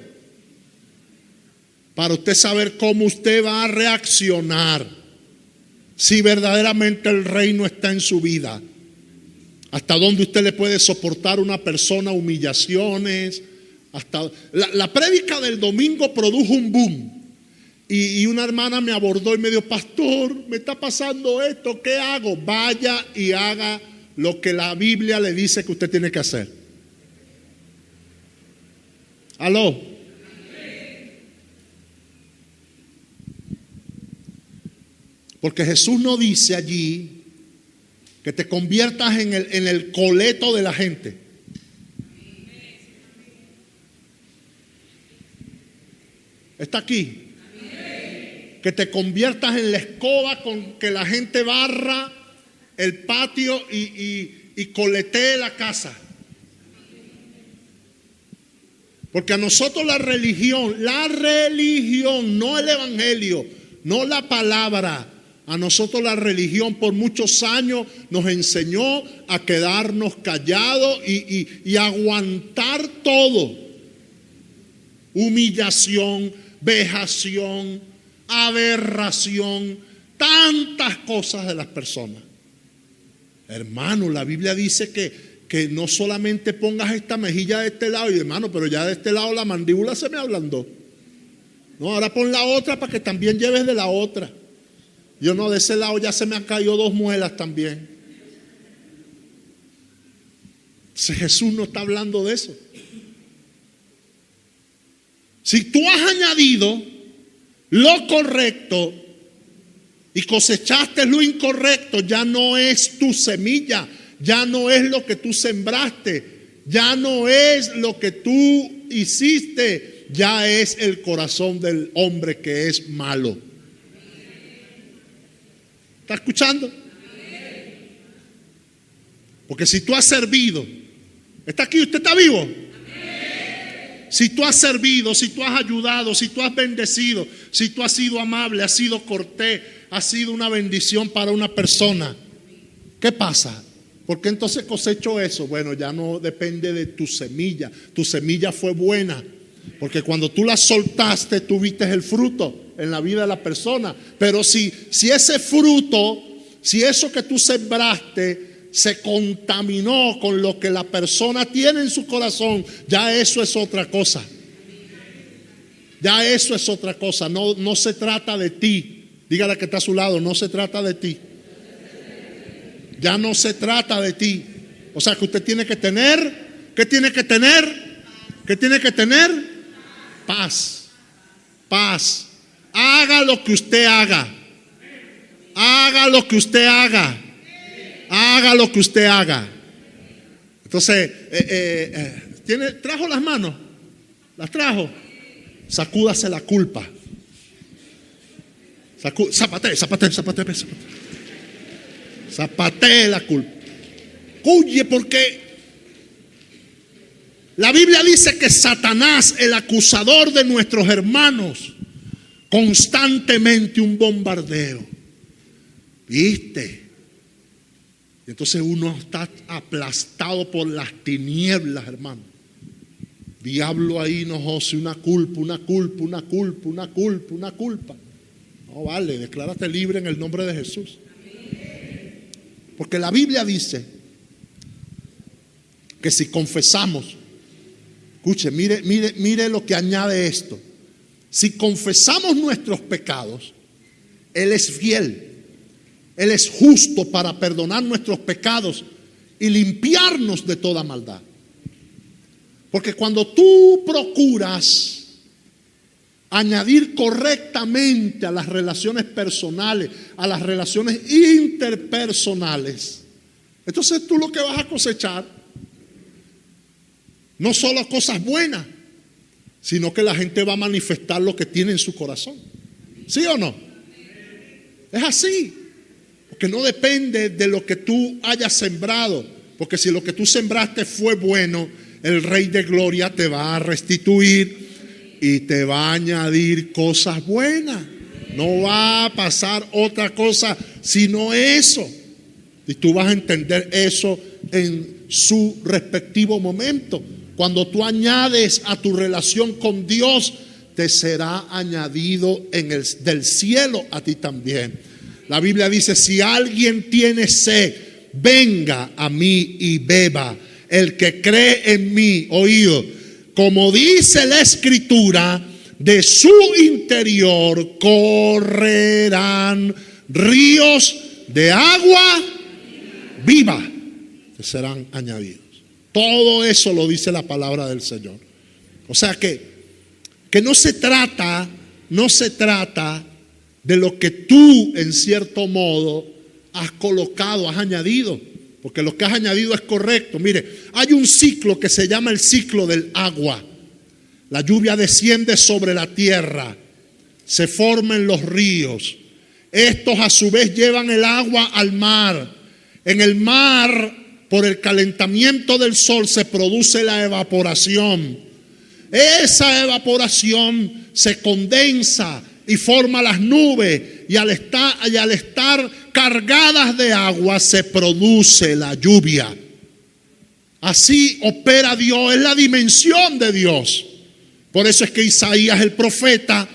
A: para usted saber cómo usted va a reaccionar si verdaderamente el reino está en su vida. Hasta dónde usted le puede soportar a una persona humillaciones. La prédica del domingo produjo un boom. Y una hermana me abordó y me dijo, pastor, me está pasando esto, ¿qué hago? Vaya y haga lo que la Biblia le dice que usted tiene que hacer. ¿Aló? Porque Jesús no dice allí que te conviertas en el coleto de la gente. ¿Está aquí? Que te conviertas en la escoba con que la gente barra el patio y coletee la casa. Porque a nosotros la religión, no el evangelio, no la palabra. A nosotros la religión por muchos años nos enseñó a quedarnos callados y aguantar todo. Humillación, vejación, aberración, tantas cosas de las personas. Hermano, la Biblia dice que no solamente pongas esta mejilla de este lado, y hermano, pero ya de este lado la mandíbula se me ablandó. No, ahora pon la otra para que también lleves de la otra. Yo no, de ese lado ya se me han caído 2 muelas también. Entonces Jesús no está hablando de eso. Si tú has añadido lo correcto y cosechaste lo incorrecto, ya no es tu semilla, ya no es lo que tú sembraste, ya no es lo que tú hiciste, ya es el corazón del hombre que es malo. ¿Está escuchando? Porque si tú has servido, ¿está aquí? ¿Usted está vivo? Si tú has servido, si tú has ayudado, si tú has bendecido, si tú has sido amable, has sido cortés, has sido una bendición para una persona, ¿qué pasa? ¿Por qué entonces cosecho eso? Bueno, ya no depende de tu semilla. Tu semilla fue buena, porque cuando tú la soltaste, tú viste el fruto en la vida de la persona. Pero si ese fruto, si eso que tú sembraste se contaminó con lo que la persona tiene en su corazón, ya eso es otra cosa. Ya eso es otra cosa. No se trata de ti. Dígale que está a su lado, no se trata de ti. Ya no se trata de ti. O sea que usted tiene que tener, ¿qué tiene que tener? ¿Qué tiene que tener? Paz. Paz. Haga lo que usted haga. Haga lo que usted haga. Haga lo que usted haga. Entonces, ¿trajo las manos? ¿Las trajo? Sacúdase la culpa. Zapatee la culpa. Huye, porque la Biblia dice que Satanás, el acusador de nuestros hermanos, constantemente un bombardeo. ¿Viste? Entonces uno está aplastado por las tinieblas, hermano. Diablo ahí nos hace una culpa. No vale, declárate libre en el nombre de Jesús. Porque la Biblia dice que si confesamos, escuche, mire lo que añade esto. Si confesamos nuestros pecados, Él es fiel Él es justo para perdonar nuestros pecados y limpiarnos de toda maldad. Porque cuando tú procuras añadir correctamente a las relaciones personales, a las relaciones interpersonales, entonces tú lo que vas a cosechar no solo cosas buenas, sino que la gente va a manifestar lo que tiene en su corazón. ¿Sí o no? Es así. Porque no depende de lo que tú hayas sembrado. Porque si lo que tú sembraste fue bueno, el Rey de Gloria te va a restituir y te va a añadir cosas buenas. No va a pasar otra cosa sino eso. Y tú vas a entender eso en su respectivo momento. Cuando tú añades a tu relación con Dios, te será añadido del cielo a ti también. La Biblia dice: si alguien tiene sed, venga a mí y beba. El que cree en mí, oído, como dice la Escritura, de su interior correrán ríos de agua viva que serán añadidos. Todo eso lo dice la palabra del Señor. O sea que no se trata de lo que tú en cierto modo has colocado, has añadido, porque lo que has añadido es correcto. Mire, hay un ciclo que se llama el ciclo del agua. La lluvia desciende sobre la tierra, se forman los ríos. Estos a su vez llevan el agua al mar. En el mar, por el calentamiento del sol, se produce la evaporación. Esa evaporación se condensa y forma las nubes, y al estar cargadas de agua se produce la lluvia. Así opera Dios, es la dimensión de Dios. Por eso es que Isaías el profeta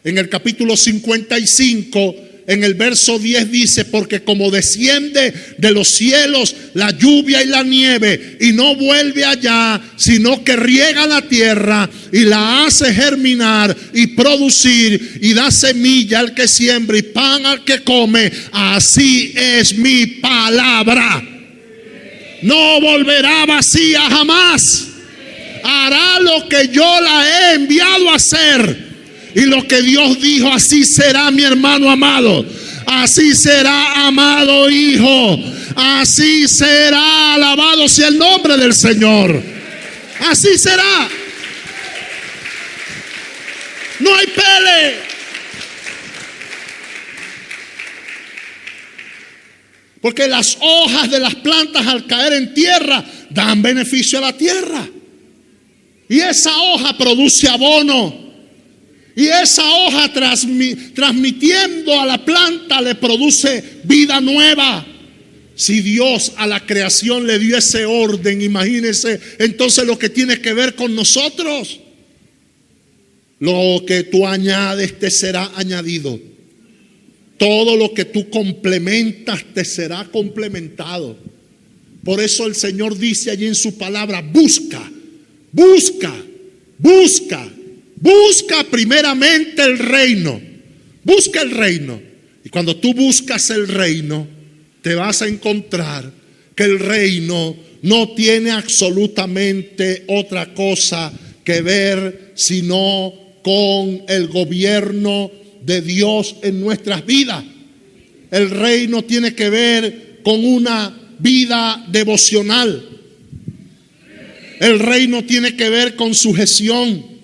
A: en el capítulo 55, en el verso 10 dice: porque como desciende de los cielos la lluvia y la nieve, y no vuelve allá, sino que riega la tierra y la hace germinar y producir, y da semilla al que siembra y pan al que come, así es mi palabra. No volverá vacía jamás. Hará lo que yo la he enviado a hacer. Y lo que Dios dijo, así será, mi hermano amado. Así será, amado hijo. Así será, alabado sea el nombre del Señor. Así será. No hay pele. Porque las hojas de las plantas al caer en tierra dan beneficio a la tierra. Y esa hoja produce abono. Y esa hoja transmitiendo a la planta le produce vida nueva. Si Dios a la creación le dio ese orden, imagínense entonces lo que tiene que ver con nosotros. Lo que tú añades te será añadido. Todo lo que tú complementas te será complementado. Por eso el Señor dice allí en su palabra: busca, busca, busca. Busca primeramente el reino. Busca el reino. Y cuando tú buscas el reino, te vas a encontrar que el reino no tiene absolutamente otra cosa que ver sino con el gobierno de Dios en nuestras vidas. El reino tiene que ver con una vida devocional. El reino tiene que ver con sujeción.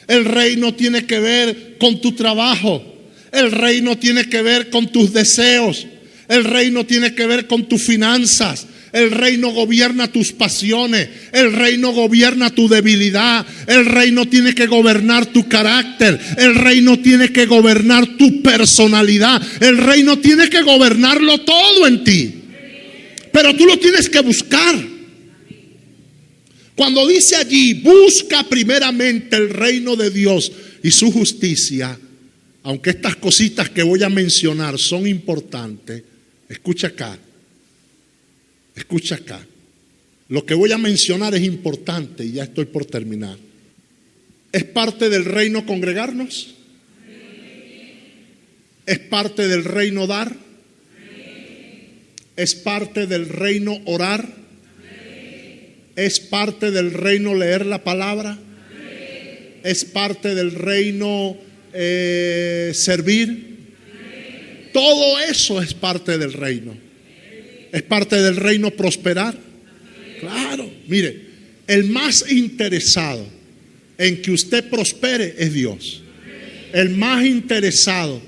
A: El reino tiene que ver con tu trabajo. El reino tiene que ver con tus deseos. El reino tiene que ver con tus finanzas. El reino gobierna tus pasiones. El reino gobierna tu debilidad. El reino tiene que gobernar tu carácter. El reino tiene que gobernar tu personalidad. El reino tiene que gobernarlo todo en ti. Pero tú lo tienes que buscar. Cuando dice allí: busca primeramente el reino de Dios y su justicia, aunque estas cositas que voy a mencionar son importantes, escucha acá, escucha acá. Lo que voy a mencionar es importante y ya estoy por terminar. ¿Es parte del reino congregarnos? ¿Es parte del reino dar? ¿Es parte del reino orar? ¿Es parte del reino leer la palabra? ¿Es parte del reino servir? Todo eso es parte del reino. ¿Es parte del reino prosperar? Claro, mire, el más interesado en que usted prospere es Dios. El más interesado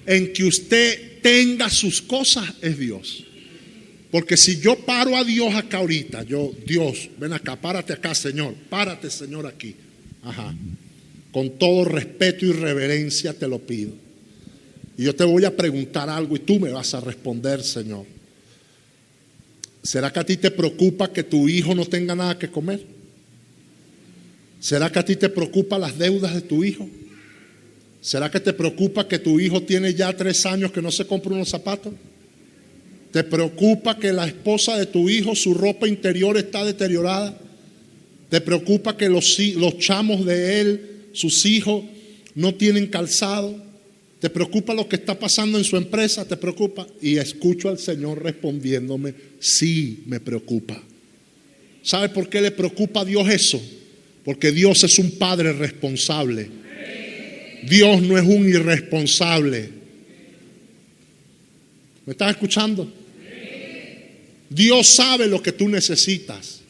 A: en que usted tenga sus cosas es Dios. Porque si yo paro a Dios acá ahorita, Dios, ven acá, párate acá, Señor, párate, Señor, aquí. Ajá. Con todo respeto y reverencia te lo pido. Y yo te voy a preguntar algo y tú me vas a responder, Señor. ¿Será que a ti te preocupa que tu hijo no tenga nada que comer? ¿Será que a ti te preocupa las deudas de tu hijo? ¿Será que te preocupa que tu hijo tiene ya 3 años que no se compra unos zapatos? ¿Te preocupa que la esposa de tu hijo, su ropa interior está deteriorada? ¿Te preocupa que los chamos de él, sus hijos, no tienen calzado? ¿Te preocupa lo que está pasando en su empresa? ¿Te preocupa? Y escucho al Señor respondiéndome, sí, me preocupa. ¿Sabe por qué le preocupa a Dios eso? Porque Dios es un padre responsable. Dios no es un irresponsable. ¿Me estás escuchando? Dios sabe lo que tú necesitas.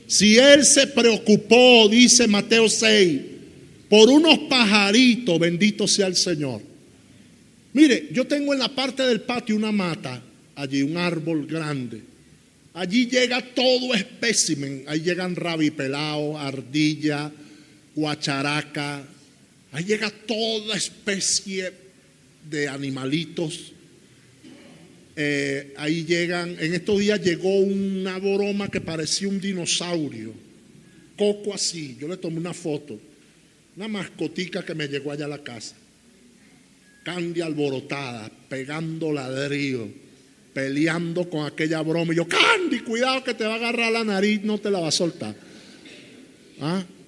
A: Si Él se preocupó, dice Mateo 6, por unos pajaritos, bendito sea el Señor. Mire, yo tengo en la parte del patio una mata, allí un árbol grande. Allí llega todo espécimen. Ahí llegan rabipelao, ardilla, guacharaca. Ahí llega toda especie de animalitos. Ahí llegan, en estos días llegó una broma que parecía un dinosaurio, coco así. Yo le tomé una foto, una mascotica que me llegó allá a la casa. Candy alborotada, pegando ladrillo, peleando con aquella broma. Y yo, Candy, cuidado que te va a agarrar la nariz, no te la va a soltar.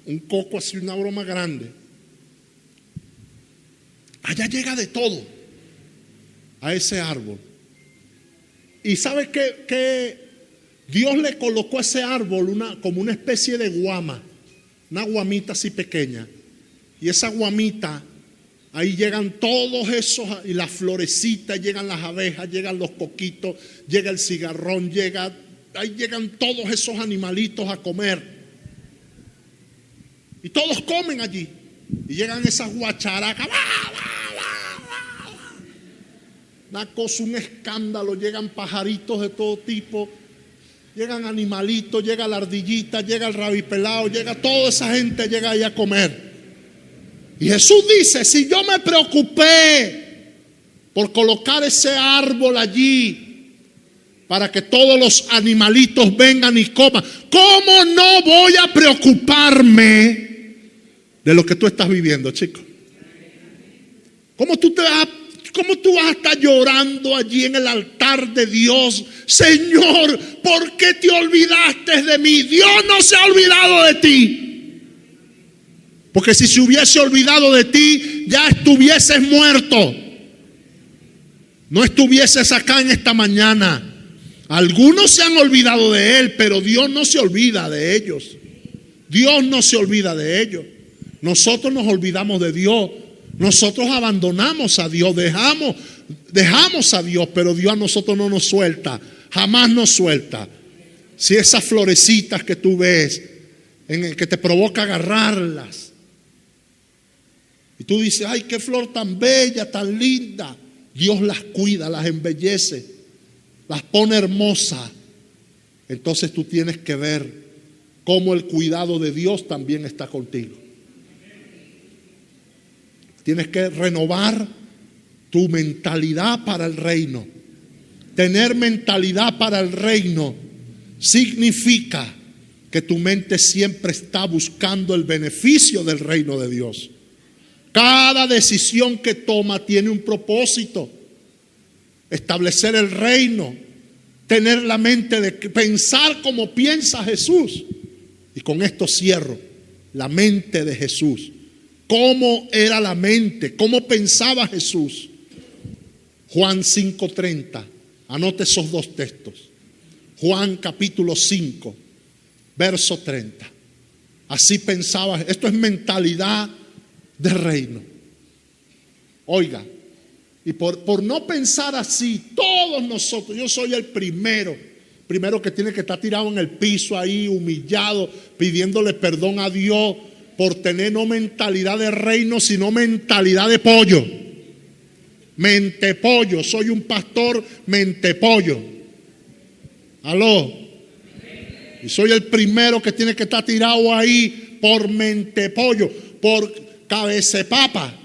A: Un coco así, una broma grande. Allá llega de todo a ese árbol. Y ¿sabe qué? Dios le colocó a ese árbol como una especie de guama, una guamita así pequeña. Y esa guamita, ahí llegan todos esos, y las florecitas, llegan las abejas, llegan los coquitos, llega el cigarrón, ahí llegan todos esos animalitos a comer. Y todos comen allí. Y llegan esas guacharacas. Una cosa, un escándalo. Llegan pajaritos de todo tipo. Llegan animalitos, llega la ardillita, llega el rabipelao, llega toda esa gente, llega ahí a comer. Y Jesús dice, si yo me preocupé por colocar ese árbol allí para que todos los animalitos vengan y coman, ¿cómo no voy a preocuparme de lo que tú estás viviendo, chico? ¿Cómo tú vas a estar llorando allí en el altar de Dios? Señor, ¿por qué te olvidaste de mí? Dios no se ha olvidado de ti. Porque si se hubiese olvidado de ti, ya estuvieses muerto. No estuvieses acá en esta mañana. Algunos se han olvidado de Él, pero Dios no se olvida de ellos. Dios no se olvida de ellos. Nosotros nos olvidamos de Dios. Nosotros abandonamos a Dios, dejamos a Dios, pero Dios a nosotros no nos suelta, jamás nos suelta. Si esas florecitas que tú ves, en el que te provoca agarrarlas, y tú dices, ay, qué flor tan bella, tan linda, Dios las cuida, las embellece, las pone hermosas. Entonces tú tienes que ver cómo el cuidado de Dios también está contigo. Tienes que renovar tu mentalidad para el reino. Tener mentalidad para el reino significa que tu mente siempre está buscando el beneficio del reino de Dios. Cada decisión que toma tiene un propósito. Establecer el reino, tener la mente de pensar como piensa Jesús. Y con esto cierro, la mente de Jesús. ¿Cómo era la mente? ¿Cómo pensaba Jesús? Juan 5:30. Anote esos dos textos. Juan capítulo 5, verso 30. Así pensaba. Esto es mentalidad de reino. Oiga, y por no pensar así, todos nosotros, yo soy el primero que tiene que estar tirado en el piso ahí, humillado, pidiéndole perdón a Dios por tener no mentalidad de reino, sino mentalidad de pollo. Mente pollo, soy un pastor mente pollo. Aló. Y soy el primero que tiene que estar tirado ahí por mente pollo, por cabezepapa.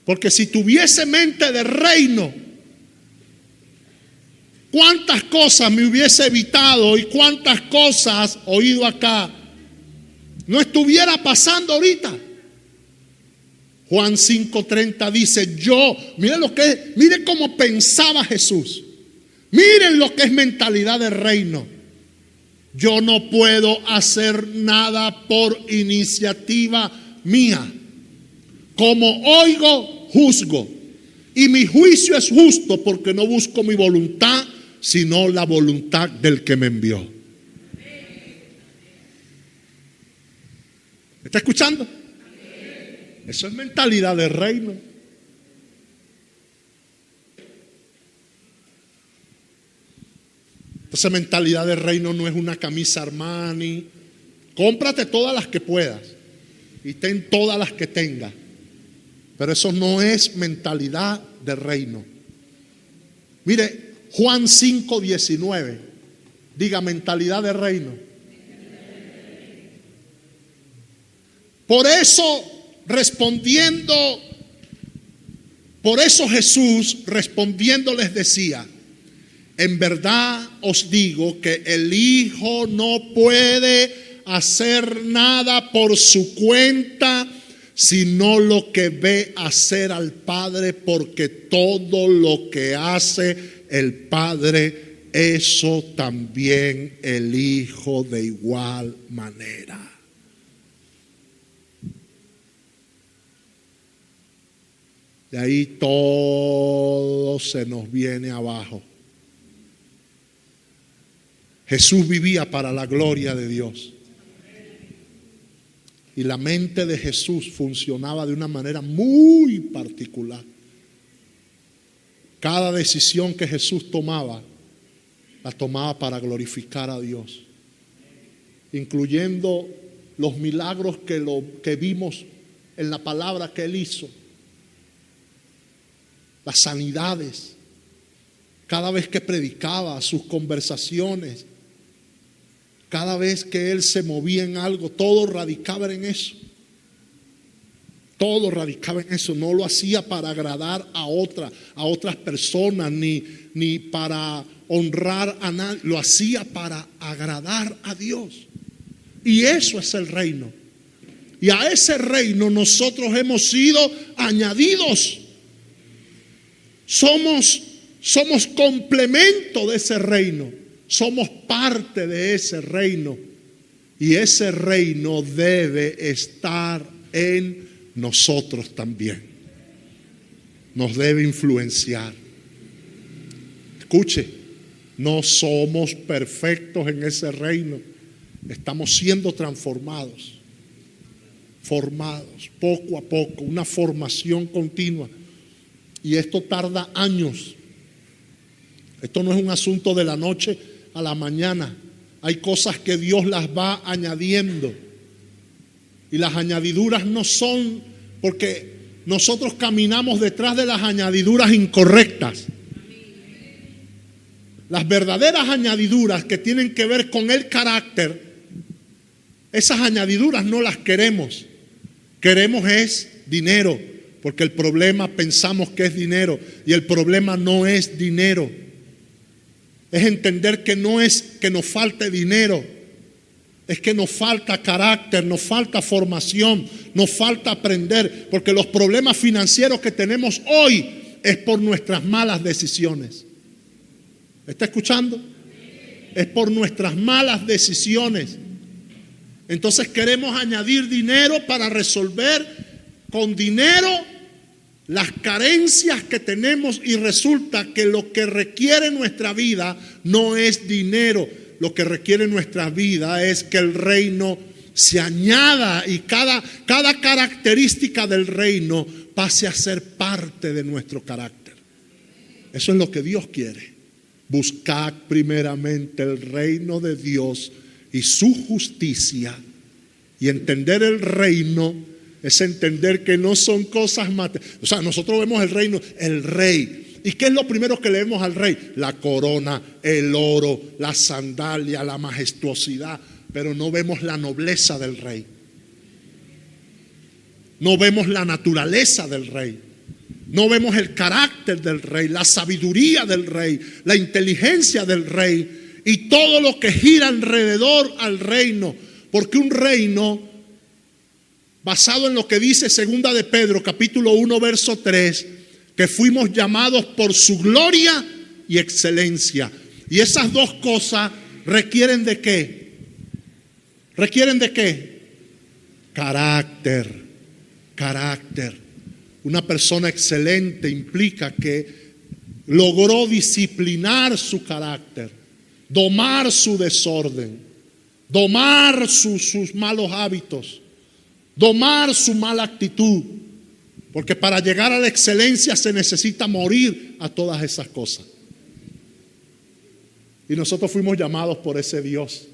A: Porque si tuviese mente de reino, cuántas cosas me hubiese evitado y cuántas cosas oído acá no estuviera pasando ahorita. Juan 5:30 dice: miren cómo pensaba Jesús. Miren lo que es mentalidad de reino. Yo no puedo hacer nada por iniciativa mía. Como oigo, juzgo. Y mi juicio es justo porque no busco mi voluntad, sino la voluntad del que me envió. ¿Está escuchando? Eso es mentalidad de reino. Esa mentalidad de reino no es una camisa Armani. Cómprate todas las que puedas y ten todas las que tengas. Pero eso no es mentalidad de reino. Mire, Juan 5:19. Diga: mentalidad de reino. Por eso Jesús respondiendo les decía: en verdad os digo que el Hijo no puede hacer nada por su cuenta, sino lo que ve hacer al Padre, porque todo lo que hace el Padre, eso también el Hijo de igual manera. De ahí todo se nos viene abajo. Jesús vivía para la gloria de Dios. Y la mente de Jesús funcionaba de una manera muy particular. Cada decisión que Jesús tomaba, la tomaba para glorificar a Dios. Incluyendo los milagros que vimos en la palabra que Él hizo. Las sanidades. Cada vez que predicaba, sus conversaciones. Cada vez que Él se movía en algo, todo radicaba en eso. Todo radicaba en eso. No lo hacía para agradar a otras personas, ni para honrar a nadie. Lo hacía para agradar a Dios. Y eso es el reino. Y a ese reino nosotros hemos sido añadidos. Somos complemento de ese reino. Somos parte de ese reino. Y ese reino debe estar en nosotros también. Nos debe influenciar. Escuche, no somos perfectos en ese reino. Estamos siendo transformados. Formados poco a poco. Una formación continua. Y esto tarda años. Esto no es un asunto de la noche a la mañana. Hay cosas que Dios las va añadiendo. Y las añadiduras no son porque nosotros caminamos detrás de las añadiduras incorrectas. Las verdaderas añadiduras que tienen que ver con el carácter, esas añadiduras no las queremos. Queremos es dinero, porque el problema pensamos que es dinero y el problema no es dinero. Es entender que no es que nos falte dinero, es que nos falta carácter, nos falta formación, nos falta aprender, porque los problemas financieros que tenemos hoy es por nuestras malas decisiones. ¿Está escuchando? Es por nuestras malas decisiones. Entonces queremos añadir dinero para resolver con dinero las carencias que tenemos y resulta que lo que requiere nuestra vida no es dinero. Lo que requiere nuestra vida es que el reino se añada y cada característica del reino pase a ser parte de nuestro carácter. Eso es lo que Dios quiere. Buscad primeramente el reino de Dios y su justicia. Y entender el reino es entender que no son cosas materiales. O sea, nosotros vemos el reino, el rey. ¿Y qué es lo primero que le vemos al rey? La corona, el oro, la sandalia, la majestuosidad. Pero no vemos la nobleza del rey. No vemos la naturaleza del rey. No vemos el carácter del rey, la sabiduría del rey, la inteligencia del rey y todo lo que gira alrededor al reino. Porque un reino, basado en lo que dice segunda de Pedro, capítulo 1, verso 3, que fuimos llamados por su gloria y excelencia. Y esas dos cosas requieren ¿de qué? ¿Requieren de qué? Carácter. Una persona excelente implica que logró disciplinar su carácter, domar su desorden, domar sus malos hábitos, domar su mala actitud. Porque para llegar a la excelencia se necesita morir a todas esas cosas. Y nosotros fuimos llamados por ese Dios,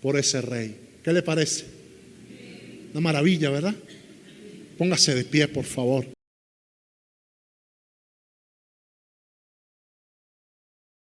A: por ese Rey. ¿Qué le parece? Una maravilla, ¿verdad? Póngase de pie, por favor.